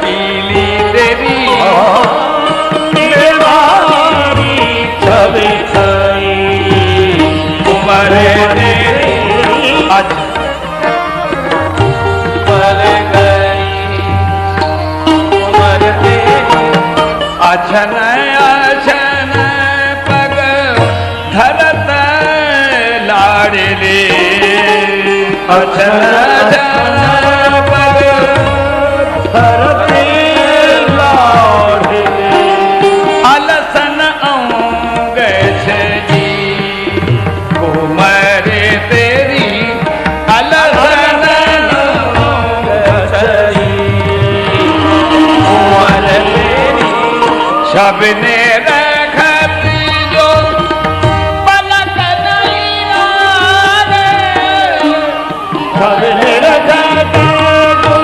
पीली तेरी छवि छाई उम्र तेरी आज पर गई उम्र तेरी अछन अछन पग धरत लाडले अछन अछन पग धरती लाडले अलसन अंग जी उम्र तेरी अलसन सबने रखती जो पलक नहीं लागे सबने रखती जो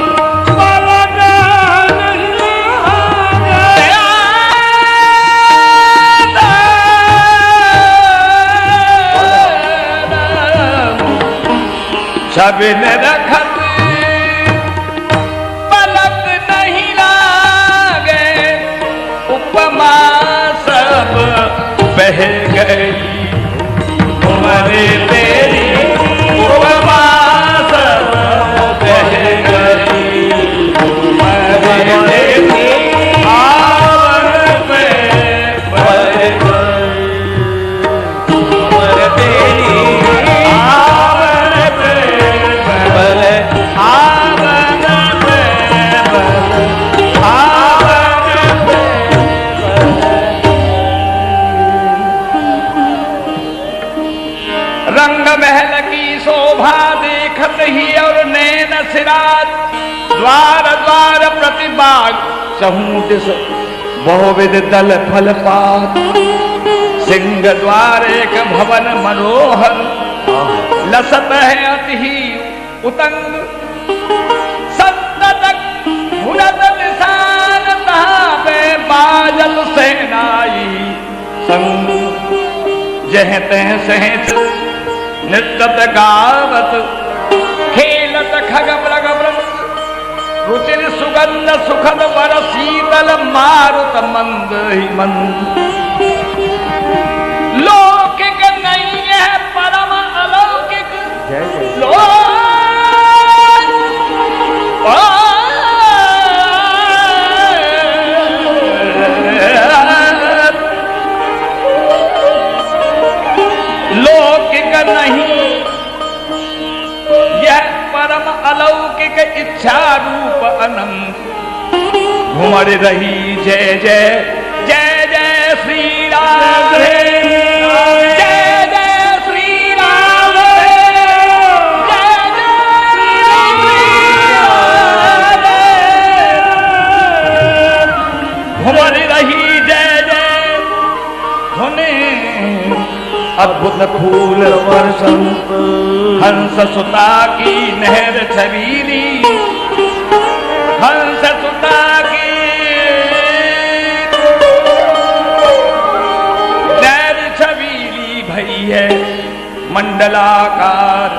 पलक नहीं सबने रखती पलक नहीं लागे उपमा सब बह गई उम्र तेरी उपमा सब बह गई उम्र तेरी आवन पे बह गई उम्र तेरी आवन पे बल आवन पे आवन पे रंग महल की शोभा देखत ही और नैन सिरात द्वार द्वार प्रतिबाग सहूट बहुविध दल फल पात सिंह द्वार एक भवन मनोहर लसत है अति ही उतंग संततक भुनत निशान तहाँ पे बाजल सेनाई संग जह तह सहत नृत्यत गावत खेलत खग मृग रुचिर सुगंध सुखद वर शीतल मारुत मंद ही मंद लौकिक नहीं है परम अलौकिक लौकिक नहीं यह परम अलौकिक इच्छा रूप अनंत घुमर रही जय जय जय जय श्री राम जय जय श्री राम जय जय घुमर रही जय जय धुने अद्भुत फूल वर्षंत हंस सुता की नहर छबीली हंस सुता की नहर छबीली भई है मंडलाकार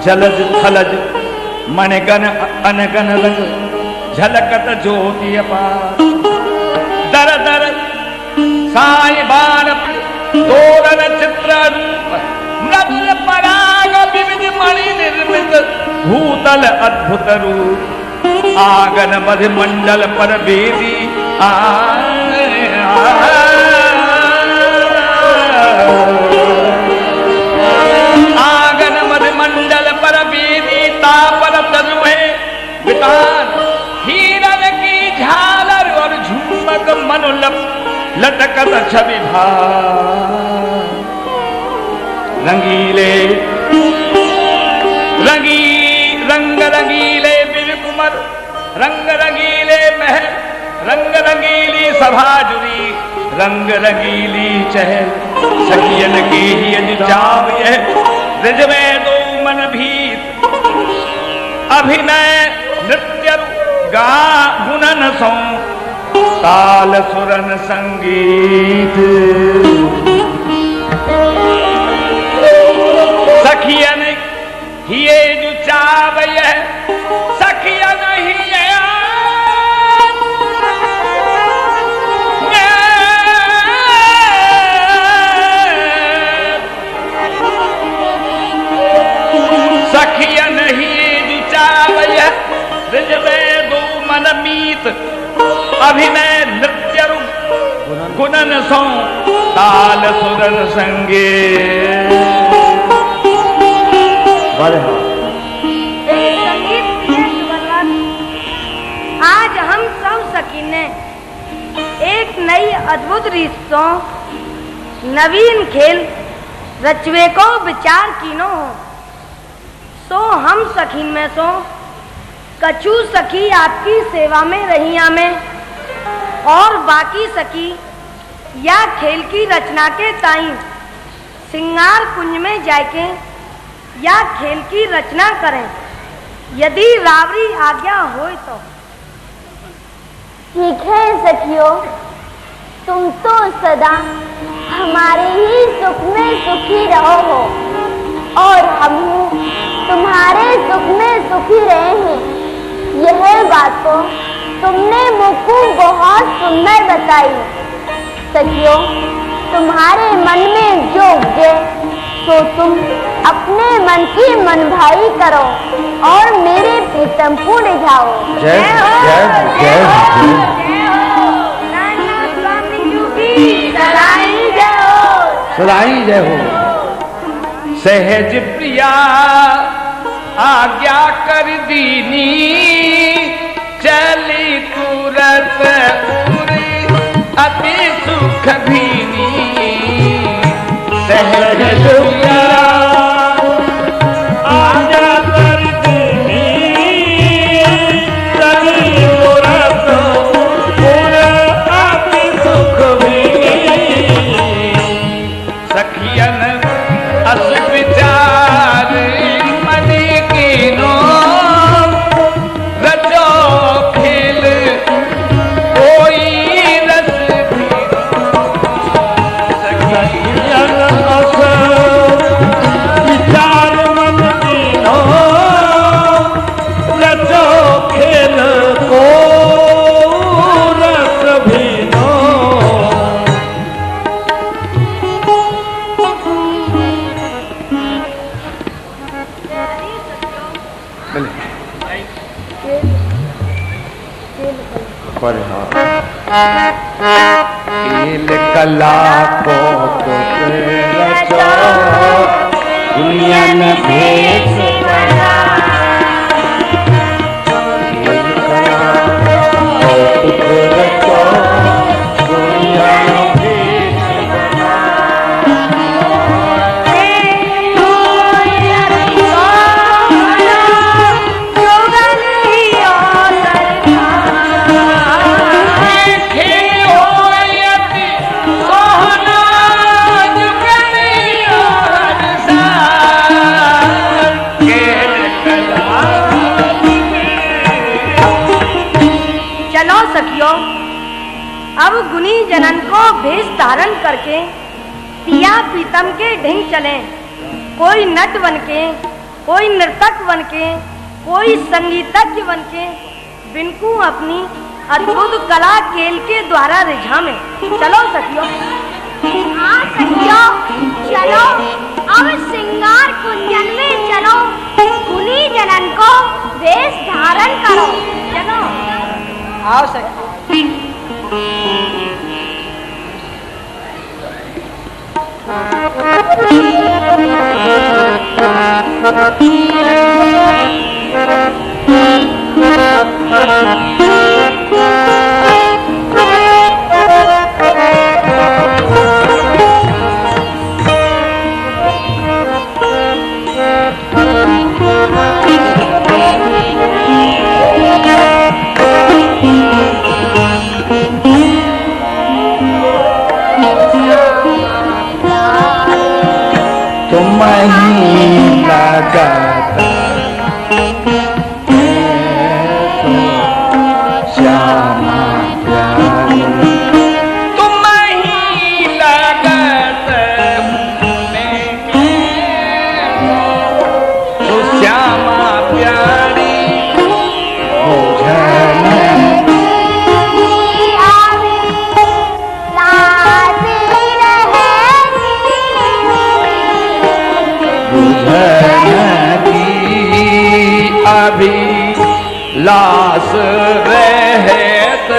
जलज थलज मणिगन अनगन रंग झलकत ज्योति अपार दर दर साई बाण तोरण चित्र रूप मृदुल पराग विविध मणि निर्मित भूतल अद्भुत रूप आंगन मध्य मंडल पर बेदी आंगन मध्य मंडल पर बेदी तापर तजुए वितान हीरन की झालर और झूमक मनुलप लटकत छवि भार रंगीले रंग रंगीले बिल कुमर रंग रंगीले महल रंग रंगीली सभा जुरी रंग रंगीली चहल सखियन की ही जाम यह रिज में दो मन भीत अभिनय नृत्य गा गुणन सौ ताल सुरन संगीत सखियन हिये जो चावय सखियन हिये अभिनय नृत्य रूप गुणन सौ ताल सुरन संगे। आज हम सब सखी ने एक नई अद्भुत रीतों नवीन खेल रचवे को विचार कीनो हो। सो हम सखीन में सो कछु सखी आपकी सेवा में रहिया में और बाकी सखी या खेल की रचना के ताई सिंगार कुंज में जाके या खेल की रचना करें, यदि रावरी आज्ञा हो तो। ठीक है सखियों, तुम तो सदा हमारे ही सुख में सुखी रहो हो और हम तुम्हारे सुख में सुखी रहे हैं। यह बात तो तुमने मुझको बहुत सुंदर बताई। सखियों, तुम्हारे मन में जो उपजे तो तुम अपने मन की मनभाई करो और मेरे प्रीतम को ले जाओ। जय जय जय सदाई जय हो। सहज प्रिया आज्ञा कर दीनी, चली तुरत पूरी अति सुख भीनी। सहज प्रिया आज्ञा कर दीनी, चली तुरत पूरी अति सुख भीनी। सखियन अस विचार मन कीनो, रचो खेल कोई रस सखियन अस विचार मन कीनो, रचो खेल को रस भीनो। खेल कला को रचो, दुनिया में भेद बना। खेल कला को रचो, दुनिया में भेद बना। चलो सखियों, अब गुनी जनन को भेष धारण करके पिया पीतम के ढिंग चलें। कोई नट बन के, कोई नर्तक बन के, कोई संगीतज्ञ बन के बिनको अपनी अद्भुत कला खेल के द्वारा रिझावें। चलो सखियों। हाँ सखियों, चलो अब श्रृंगार कुंजन में चलो, गुनी जनन को वेश धारण करो। चलो आओ सखियों। तुम ही लगाता श्यामा प्यारी, तुम ही लगत तो श्यामा प्यारी। अभी लाश रहत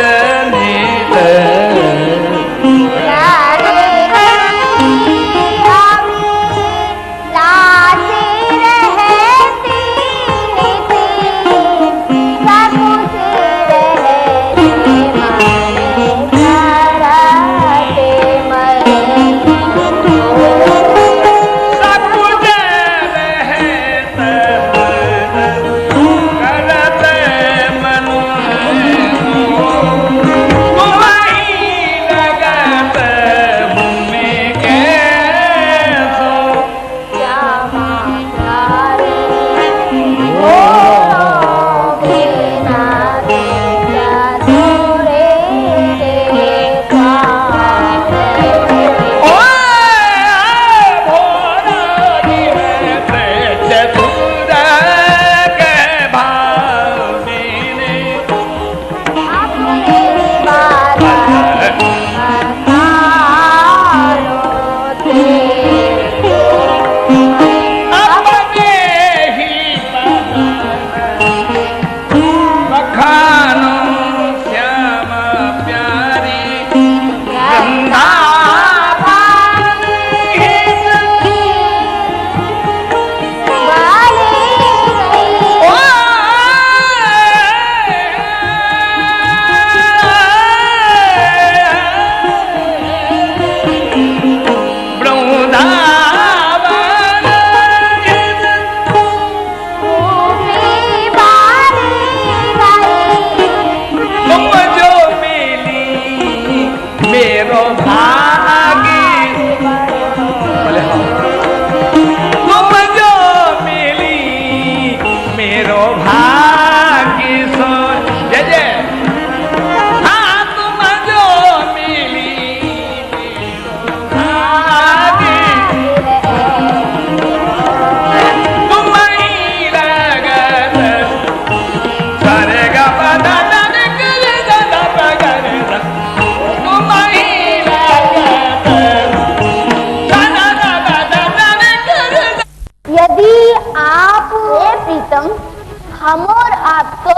हम और आप तो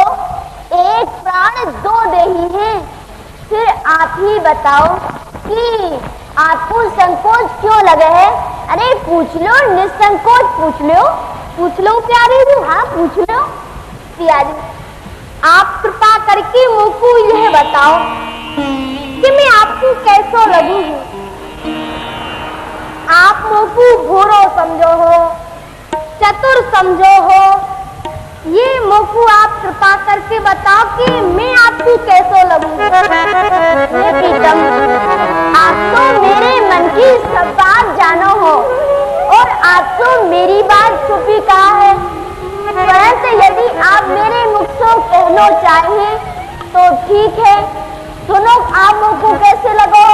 एक प्राण दो देही हैं। फिर आप ही बताओ कि आपको संकोच क्यों लगे है? अरे पूछ लो, निसंकोच पूछ लो प्यारी जी। हाँ पूछ लो प्यारी। आप कृपा करके मुझको यह बताओ कि मैं आपको कैसा लगू हूँ। आप मुझको भोरो समझो हो, चतुर समझो हो, ये मुझको आप कृपा करके बताओ कि मैं आपको कैसा लगूं। ये प्रीतम, आप तो मेरे मन की सब बात जानो हो और आप तो मेरी बात छुपी कहा है। परंतु यदि आप मेरे मुख से कहना चाहिए तो ठीक है। सुनो, आप मुझको कैसे लगो?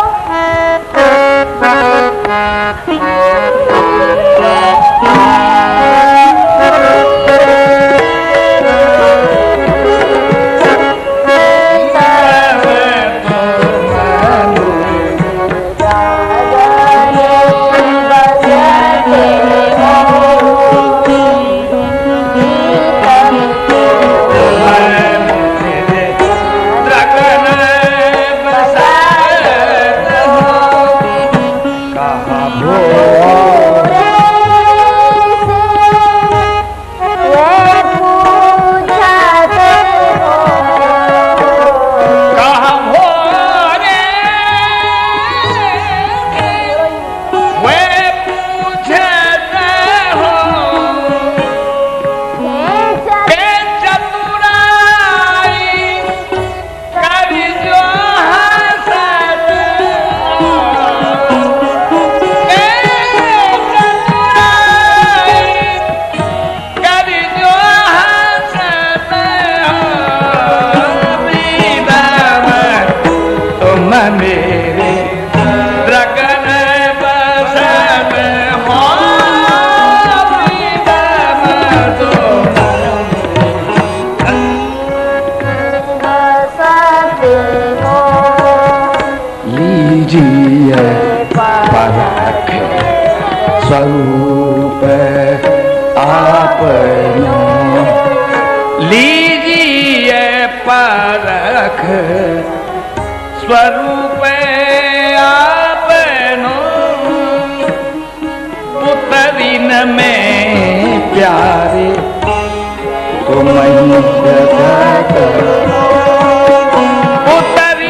स्वरूप आपनो लीजिए परख, स्वरूप आपनो पुतरिन में प्यारे तुम पुतरिन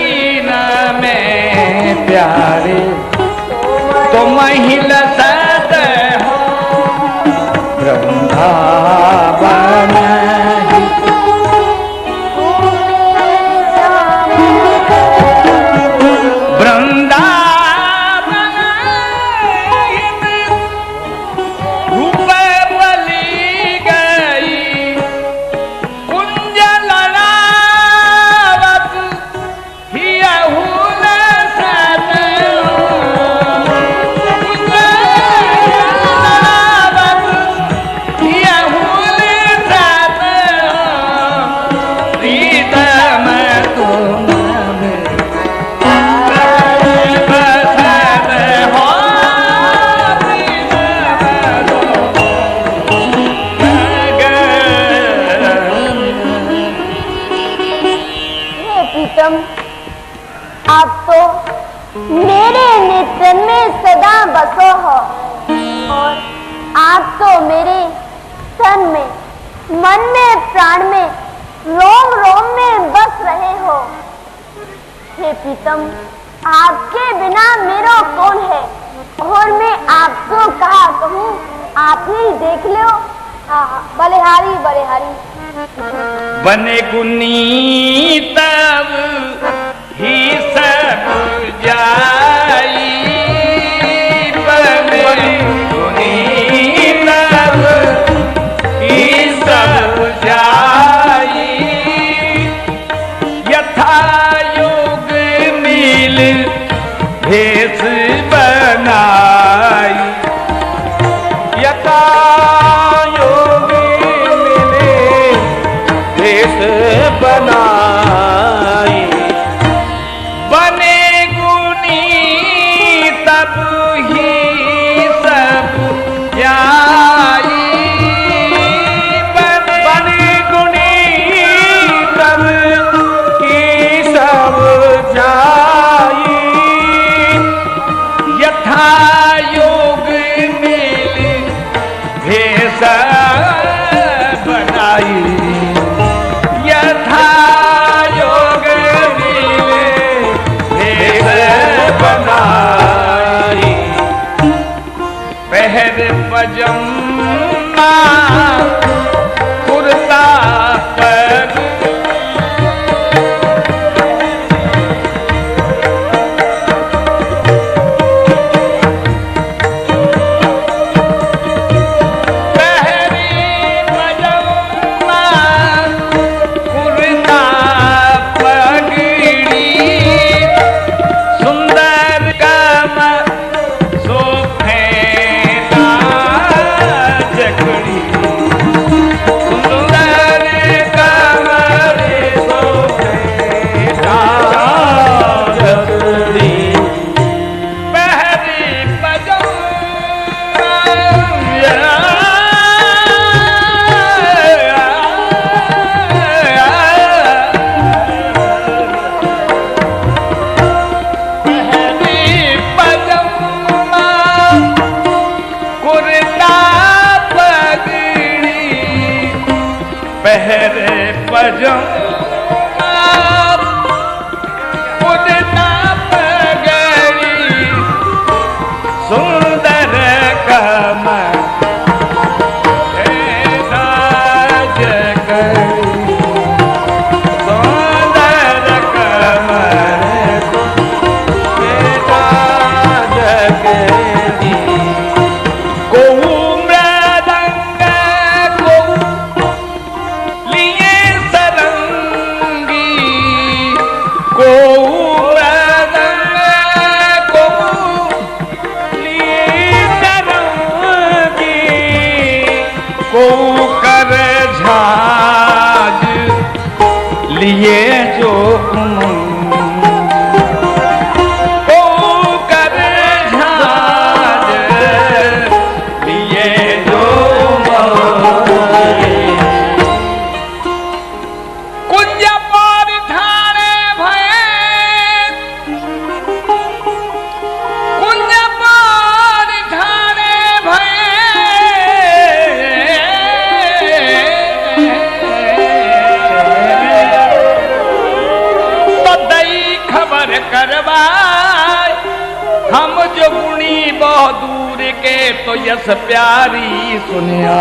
प्रीतम, आप तो मेरे नेत्र में सदा बसो हो और आप तो मेरे तन में, मन में, प्राण में, रोम रोम में बस रहे हो। हे प्रीतम, आपके बिना मेरा कौन है और मैं आपको कहा कहूँ, आप ही देख लो। बलिहारी बलिहारी बने गुनी तब ही सब जाई, बने गुनी तब ही सब जाई, यथा योग मिल भेष बनाई, यथा बनाई। बने गुनी तब ही सब जाई, बने गुनी तब ही सब जाई, यथा योग मिल भेष बनाई, यथा योग मिल भेष बनाई, पहर पजम्मा कुर्ता पर, पहर पजम्मा कुर्ता पगड़ी, सुंदर कमर साज करी, सुंदर कमर साज करी, कोहू मृदंग कोहू लिए सरंगी, कोहू मृदंग कोहू लिए सरंगी, कोहू कर झाज लिए जो उमंग, कोहू कर झाज लिए जो उमंग, कुंज परिधाने भये, कुंज परिधाने भये, बदई खबर करवाए, हम जो गुणी बहुत दूर के तो यस प्यारी सुनिया,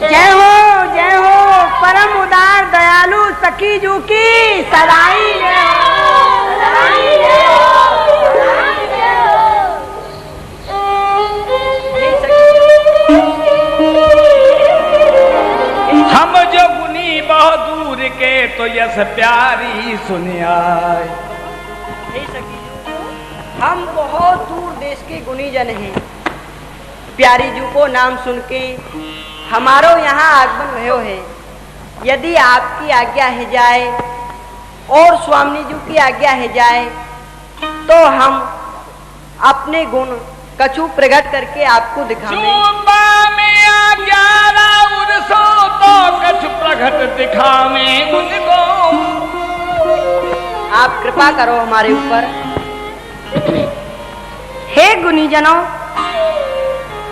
जय हो परम उदार दयालु सखी जू की सदाई जय हो, सदाई जय हो, सदाई जय हो। हम जो गुनी बहुत दूर के तो यस प्यारी सुनिया, हे सखी जू, हम बहुत दूर देश के गुणी जन हैं। प्यारी जू को नाम सुन के हमारो यहाँ आगमन भयो है। यदि आपकी आज्ञा है जाए और स्वामी जी की आज्ञा है जाए तो हम अपने गुण कछु प्रकट करके आपको दिखाएंगे। में कृपा करो हमारे ऊपर। हे गुनीजनों,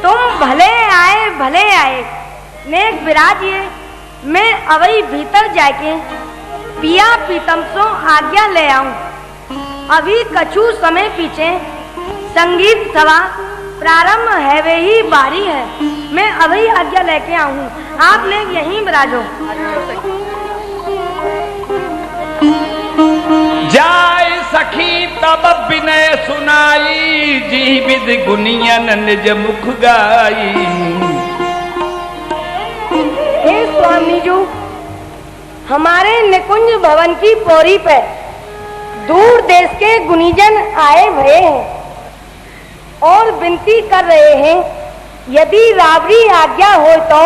तुम भले आए नेक विराजिए। मैं अवई भीतर जाके पिया पीतम सो आज्ञा ले आऊं। अभी कछु समय पीछे संगीत सभा प्रारंभ है, वे ही बारी है। मैं अभी आज्ञा लेके आऊं, आप लोग यहीं विराजो। जाय सखी तब विनय सुनाई, जीवित गुनियन निज मुख गाई। हे स्वामी जी, हमारे निकुंज भवन की पौरी पे दूर देश के गुनीजन आए हुए हैं और विनती कर रहे हैं, यदि रावरी आज्ञा हो तो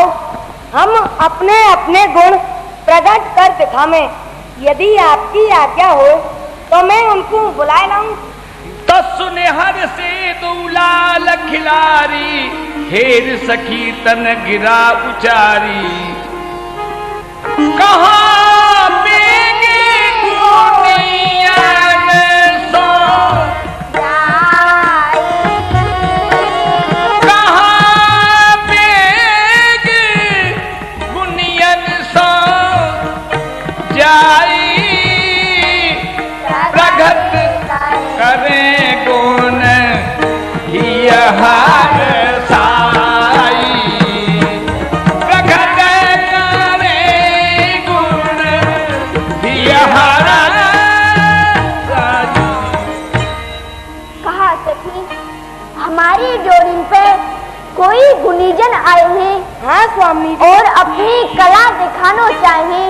हम अपने अपने गुण प्रकट कर दिखावें। यदि आपकी आज्ञा हो तो मैं उनको बुलाए लाऊं। तो सुने हर से दूलाल खिलारी, हेर सखी तन गिरा उचारी। कहाँ बेगे गुनियन सो, कहाँ बेगे गुनियन सो जाई। प्रगट करें गुण हर साई, प्रगट करें गुण हर साई। कहा सखी, हमारी डोरी पे कोई गुनीजन आए हैं। हाँ स्वामी, और अपनी कला दिखाना चाहे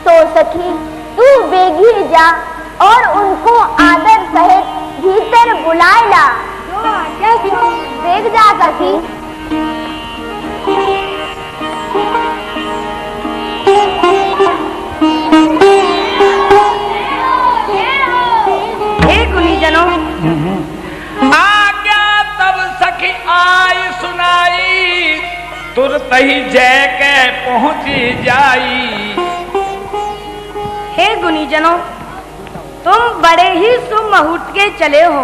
तो सखी तू बेगी जा और उनको आदर सहित भीतर बुलाए ला। देख जा सखी। हे गुनीजनों, आज्ञा तब सखी आई सुनाई, तुरत ही जय के पहुंची जाई। हे गुनीजनों, तुम बड़े ही शुभ मुहूर्त के चले हो।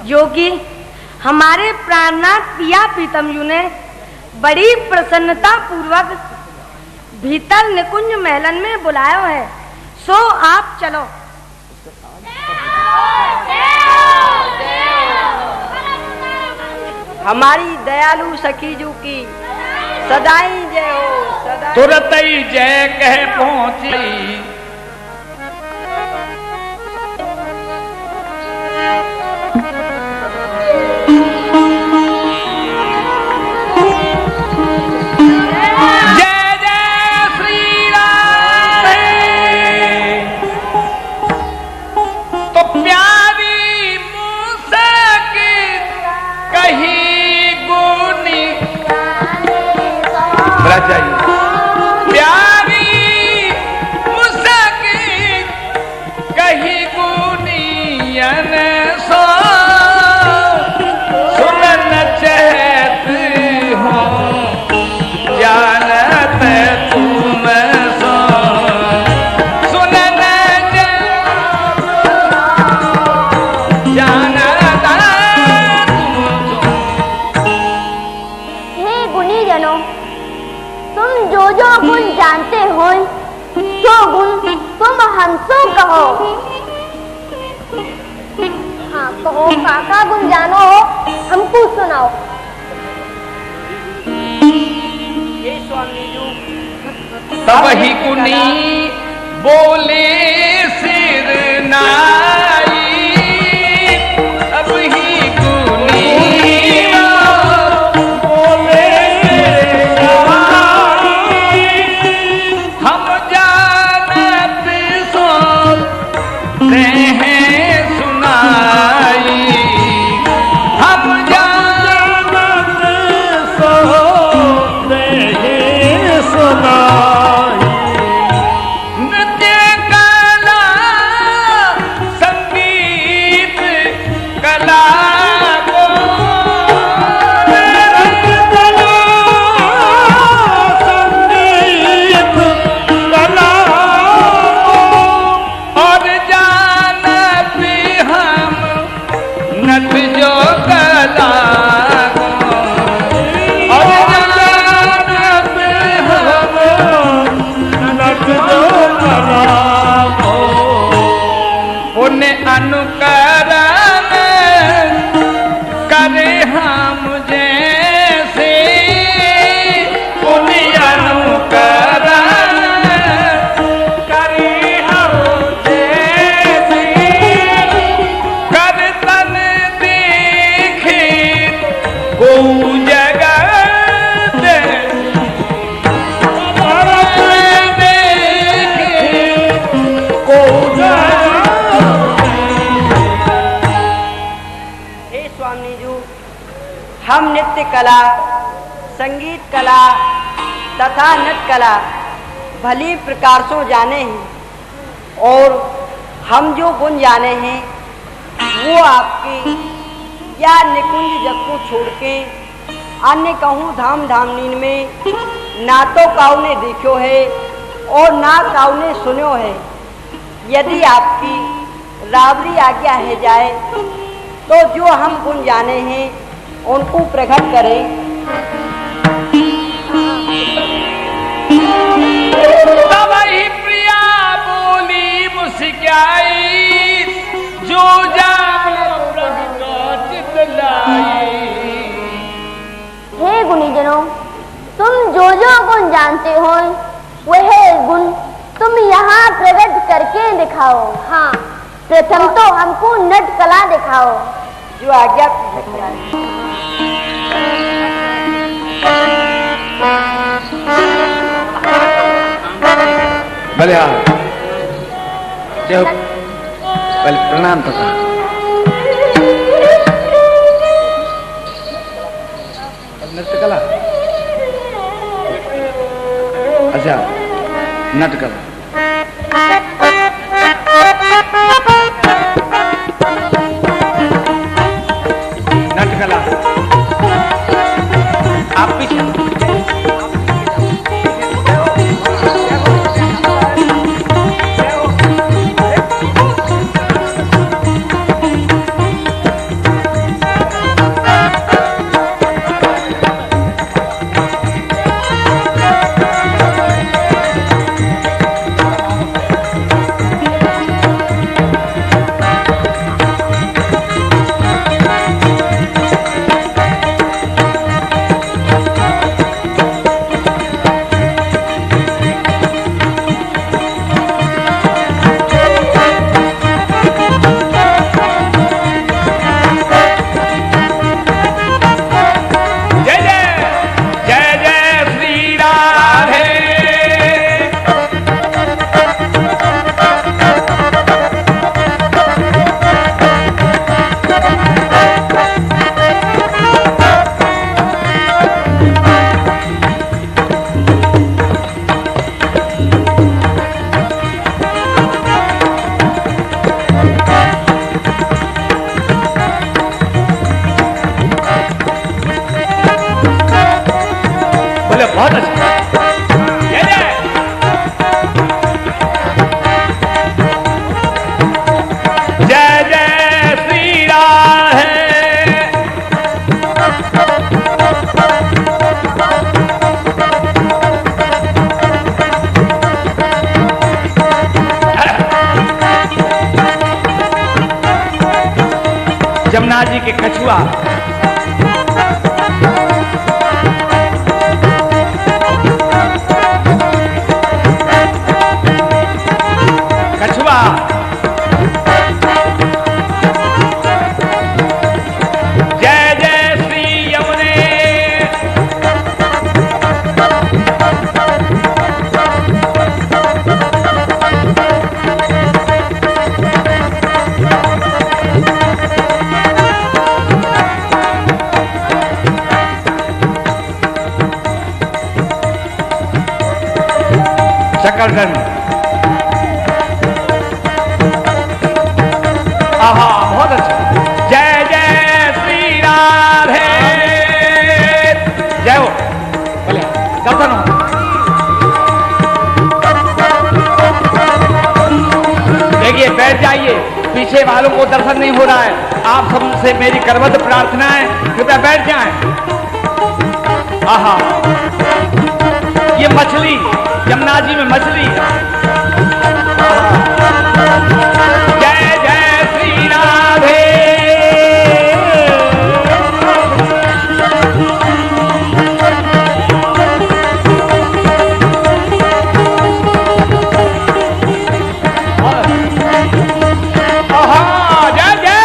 योगी हमारे प्राणनाथ पिया पीतम यू ने बड़ी प्रसन्नता पूर्वक भीतर निकुंज महलन में बुलाया है, सो आप चलो। हमारी दयालु सखीजू की सदाई जय हो, सदाई। तुरत ही जय कह पहुंची। जय जय श्री राम। तो प्यारी मूसक कही गुनी, प्यारी मुसक कही गुनियन सो, सुनन चहत हो जानत तुम सो, सुनन जानत तुम सो। हे गुनीजनों, तुम जो जो गुण जानते हो सो गुण तुम हमसे कहो। हाँ कहो, काका गुण जानो हो हमको सुनाओ। हे स्वामी जी, तब ही गुनी बोले सिर नाई, अब ही गुनी बोले हम जानत सो हैं सुनाई, हम जानत सो हैं सुनाई। नृत्य कला कला, संगीत कला तथा नृत्य कला भली प्रकार से जाने हैं और हम जो गुण जाने हैं वो आपकी या निकुंज जग को छोड़ के अन्य कहूँ धाम धामनीन में ना तो काऊ ने देखो है और ना काऊ ने सुनो है। यदि आपकी रावरी आज्ञा है जाए तो जो हम गुण जाने हैं उनको प्रकट करें। तब ही प्रिया बोली मुस्काई, जो जान प्रगट चितलाई। हे गुणीजनों, तुम जो जो गुण जानते हो वह गुण तुम यहाँ प्रकट करके दिखाओ। हाँ, प्रथम तो हमको नट कला दिखाओ। जो आज्ञा भले हाँ, पहले प्रणाम तो कर। नृत्य कला, अच्छा नट कला। नट कला आप पीछे बहुत अच्छा। जय जय श्री राम है। जमुना जी के कछुआ शकरगंज। आहा बहुत अच्छा। जय जय श्री राधे, जय हो। बोले दर्शन हो। देखिए बैठ जाइए, पीछे वालों को दर्शन नहीं हो रहा है। आप सबसे मेरी करवत प्रार्थना है, कृपया बैठ जाएं। आहा ये मछली, यमुना जी में मछली। जय जय श्री राधे। जय जय।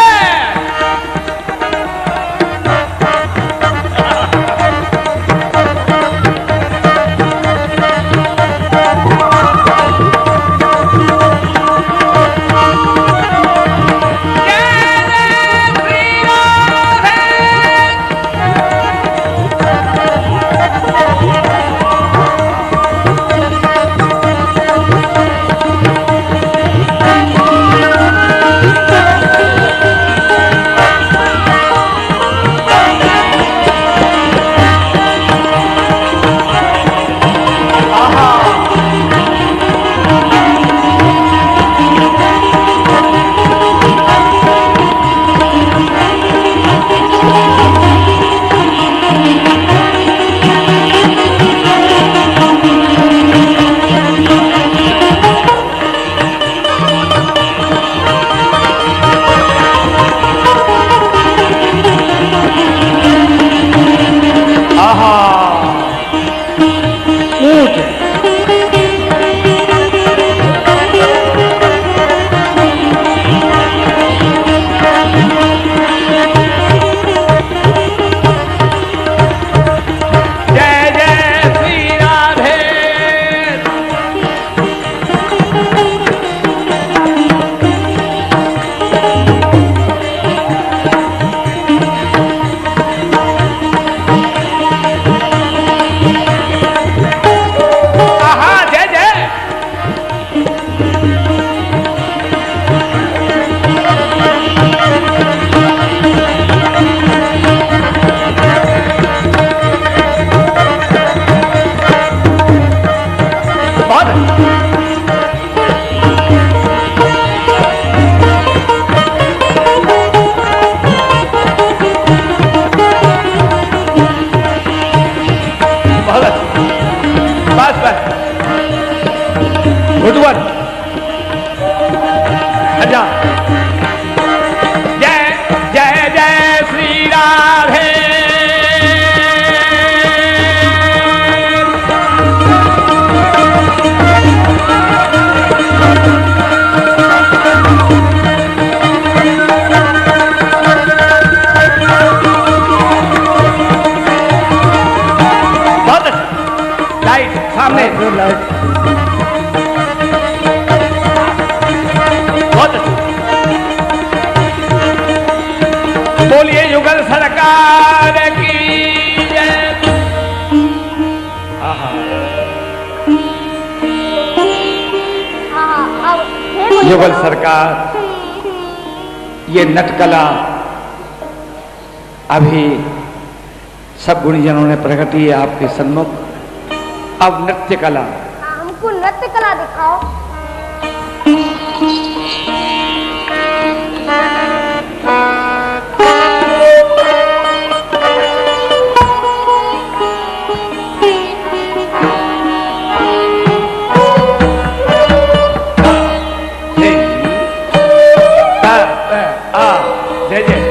बस बस उठवर अच्छा जय जय जय श्री राधे सामने बहुत बोलिए युगल सरकार की जय। युगल सरकार ये नटकला अभी सब गुणीजनों ने प्रकट की है आपके सन्मुख। अब नृत्य कला हमको नृत्य कला दिखाओ। जय जय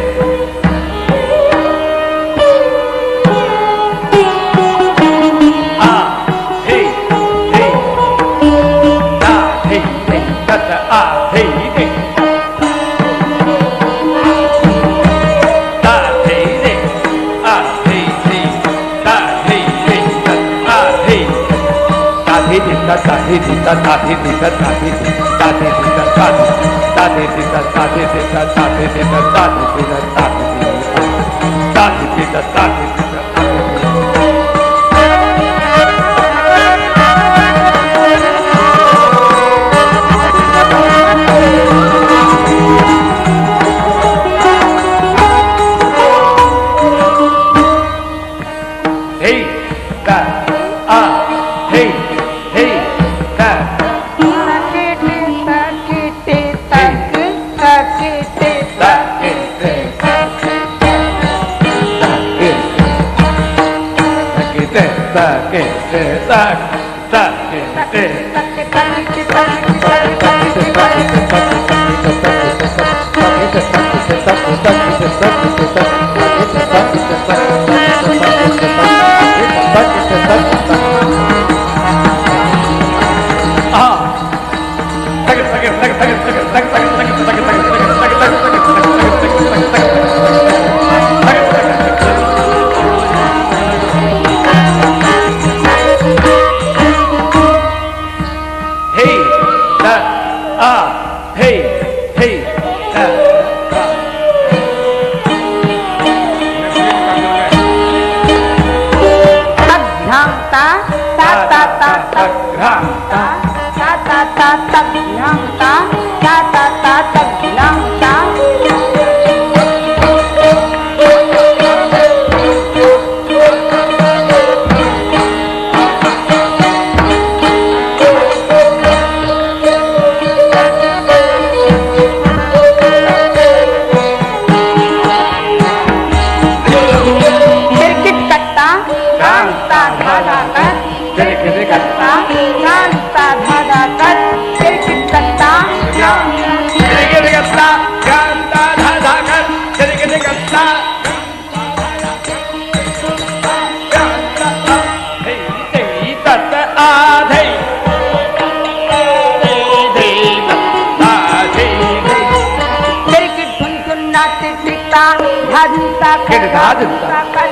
धारिता कट धारिता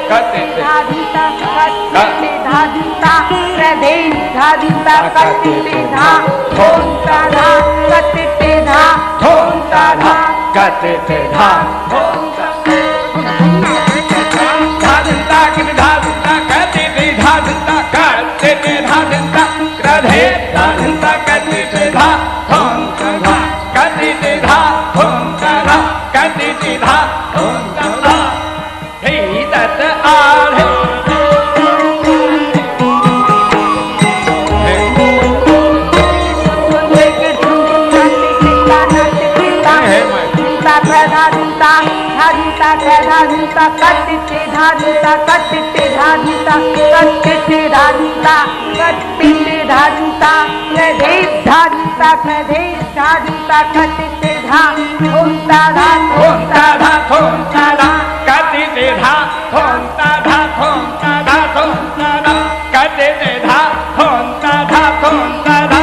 कट धारिता कट धाजुता कधे धाजुता कधे धाजुता कति धा थोंता धा थोंता धा थोंता धा कति धा थोंता धा थोंता धा थोंता धा कति धा थोंता धा थोंता धा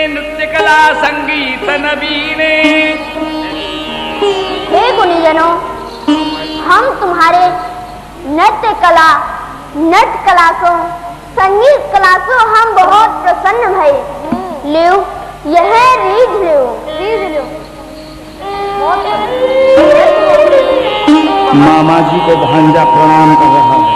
नृत्य कला संगीत नवीने। हे गुणीजनों, हम तुम्हारे नृत्य कला, नट कला को, संगीत कला को हम बहुत प्रसन्न भये। लियो यह रीझ लियो। मामा जी को भांजा प्रणाम कर रहा है।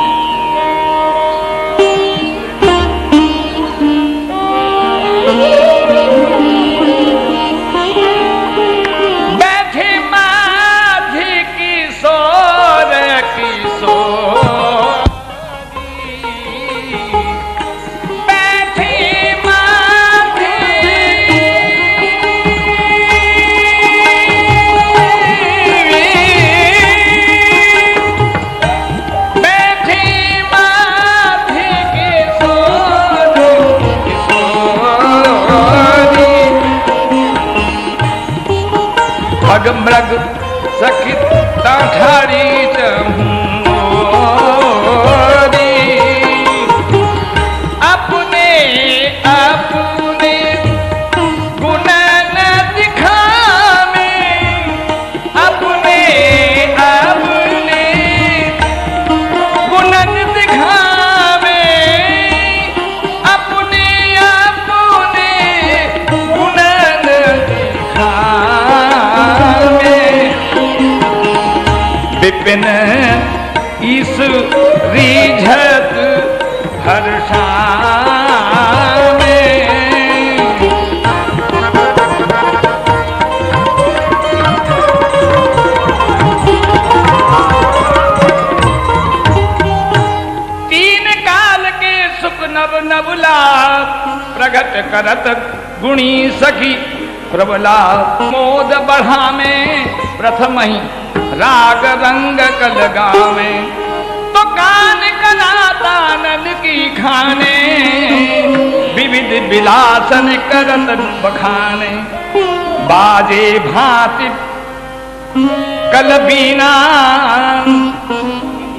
मृग सखित ताठारी अपने अपने गुण न दिखावे, अपने अपने गुण न दिखावे, अपने अपने गुण न दिखावे। विपिन इस रीझत हर्षा में, तीन काल के सुख नव नवला प्रगट करत गुणी सखी प्रबला। मोद बढ़ा में प्रथम ही राग रंग कल गावे, तो कान कलातानन की खाने, विविध विलासन करत बखाने। बाजे भांति कल बीना,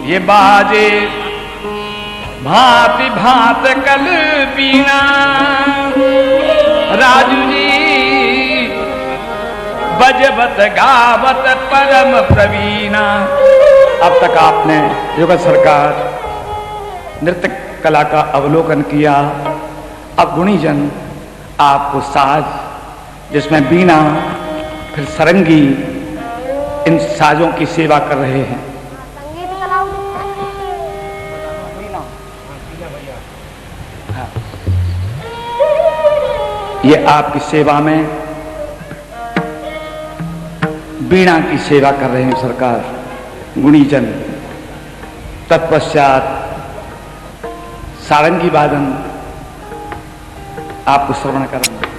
ये बाजे भांति भांत कल बीना। राजू जी बजबत गावत परम प्रवीणा। अब तक आपने युगल सरकार नृत्य कला का अवलोकन किया। अब गुणीजन आपको साज, जिसमें बीना फिर सरंगी, इन साजों की सेवा कर रहे हैं। संगीत कला ये आपकी सेवा में बीणा की सेवा कर रहे हैं सरकार गुणीजन। तत्पश्चात सारंगी वादन आपको श्रवण करेंगे।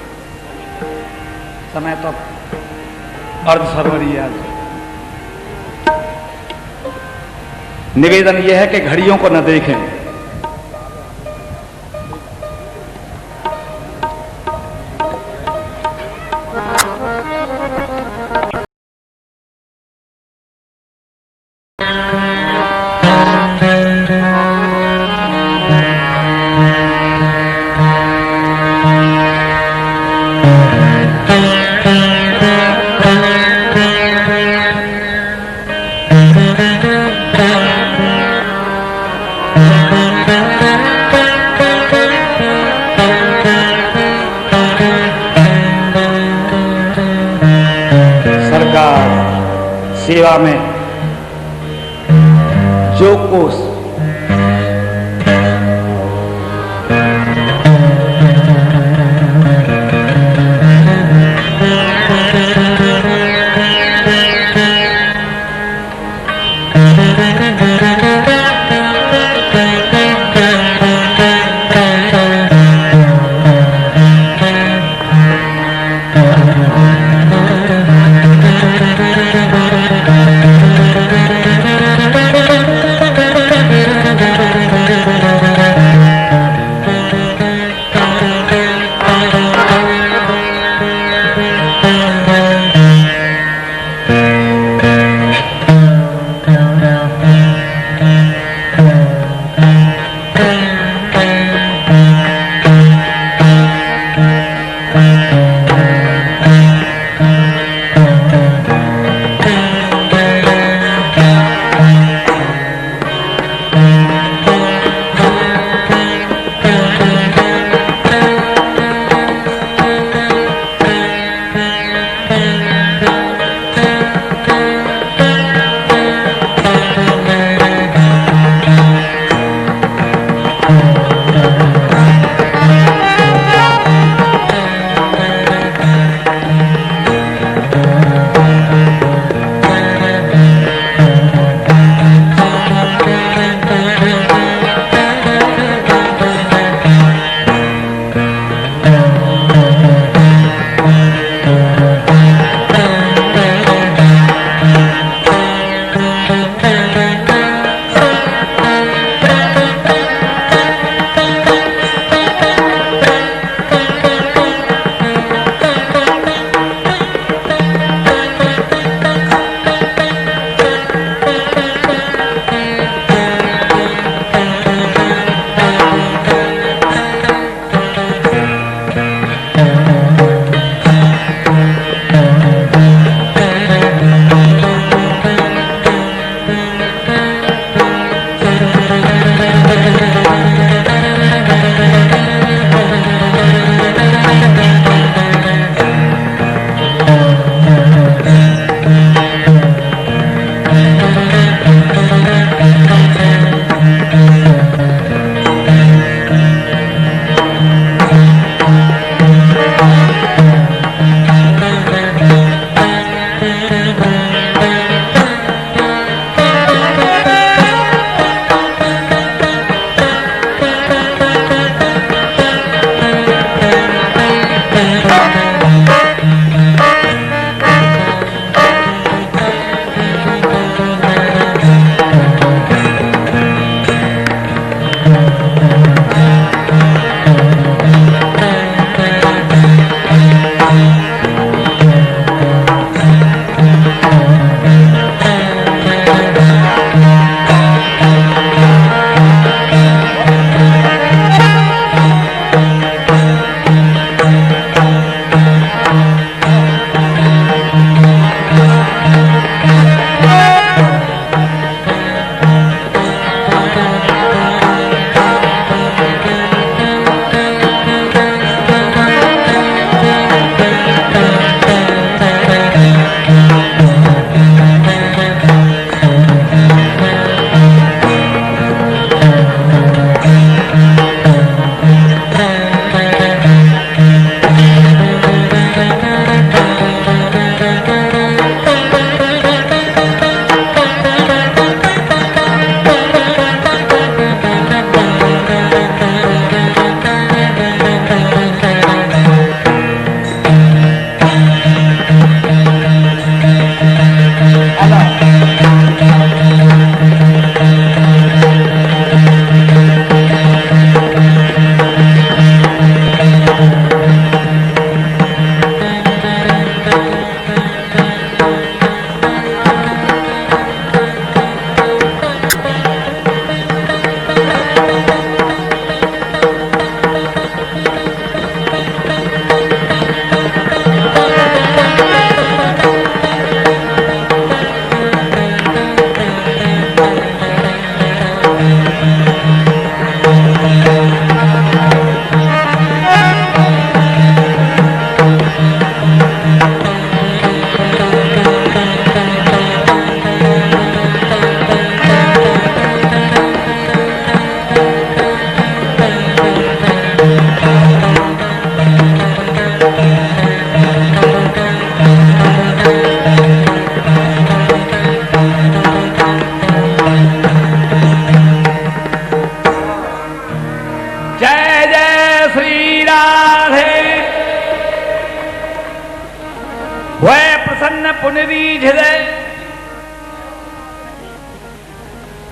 समय तो अर्ध सरवरी आज। निवेदन यह है कि घड़ियों को न देखें। सेवा में जो कोष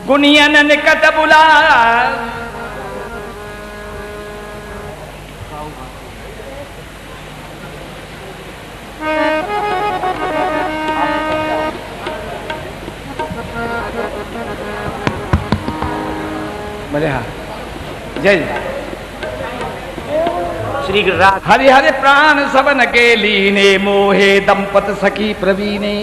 गुनियन निकट बुला। बोले हाँ जय जय श्री गिरिराज हरि हरि प्राण सबन के लीने मोहे दंपत सखी प्रवीणे।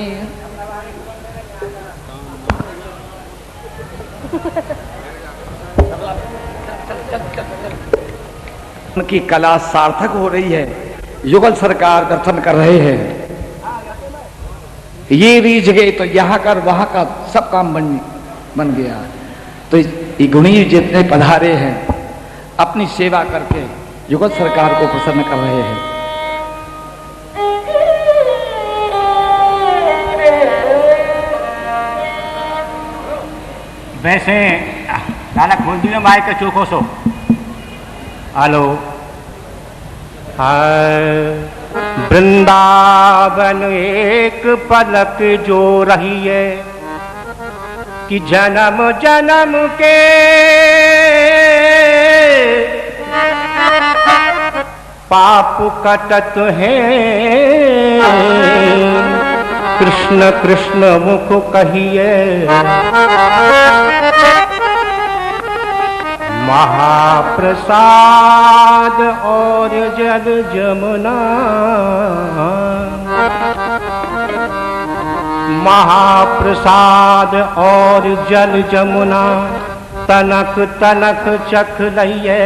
उनकी कला सार्थक हो रही है। युगल सरकार दर्शन कर रहे हैं। ये रीझ गए तो यहाँ कर वहां का सब काम बन गया। तो ये गुणी जितने पधारे हैं अपनी सेवा करके युगल सरकार को प्रसन्न कर रहे हैं। वैसे लाला खोल दियो माइक का चोखो सो। हेलो वृंदावन एक पलक जो रही है कि जन्म जन्म के पाप कटत हैं। कृष्ण कृष्ण मुख कहिए महाप्रसाद और जल जमुना। महाप्रसाद और जल जमुना तनक तनक चख लइए।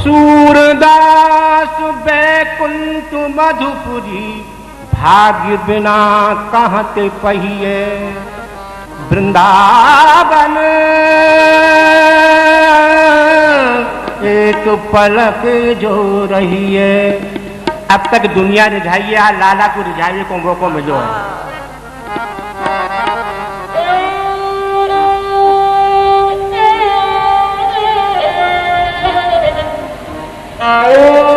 सूरदास बैकुंठ मधुपुरी भाग्य बिना कहते पहिए। वृंदावन एक पलक जो रही है। अब तक दुनिया रिझाई है, लाला को रिझाइए को मौका मिलो है। Oh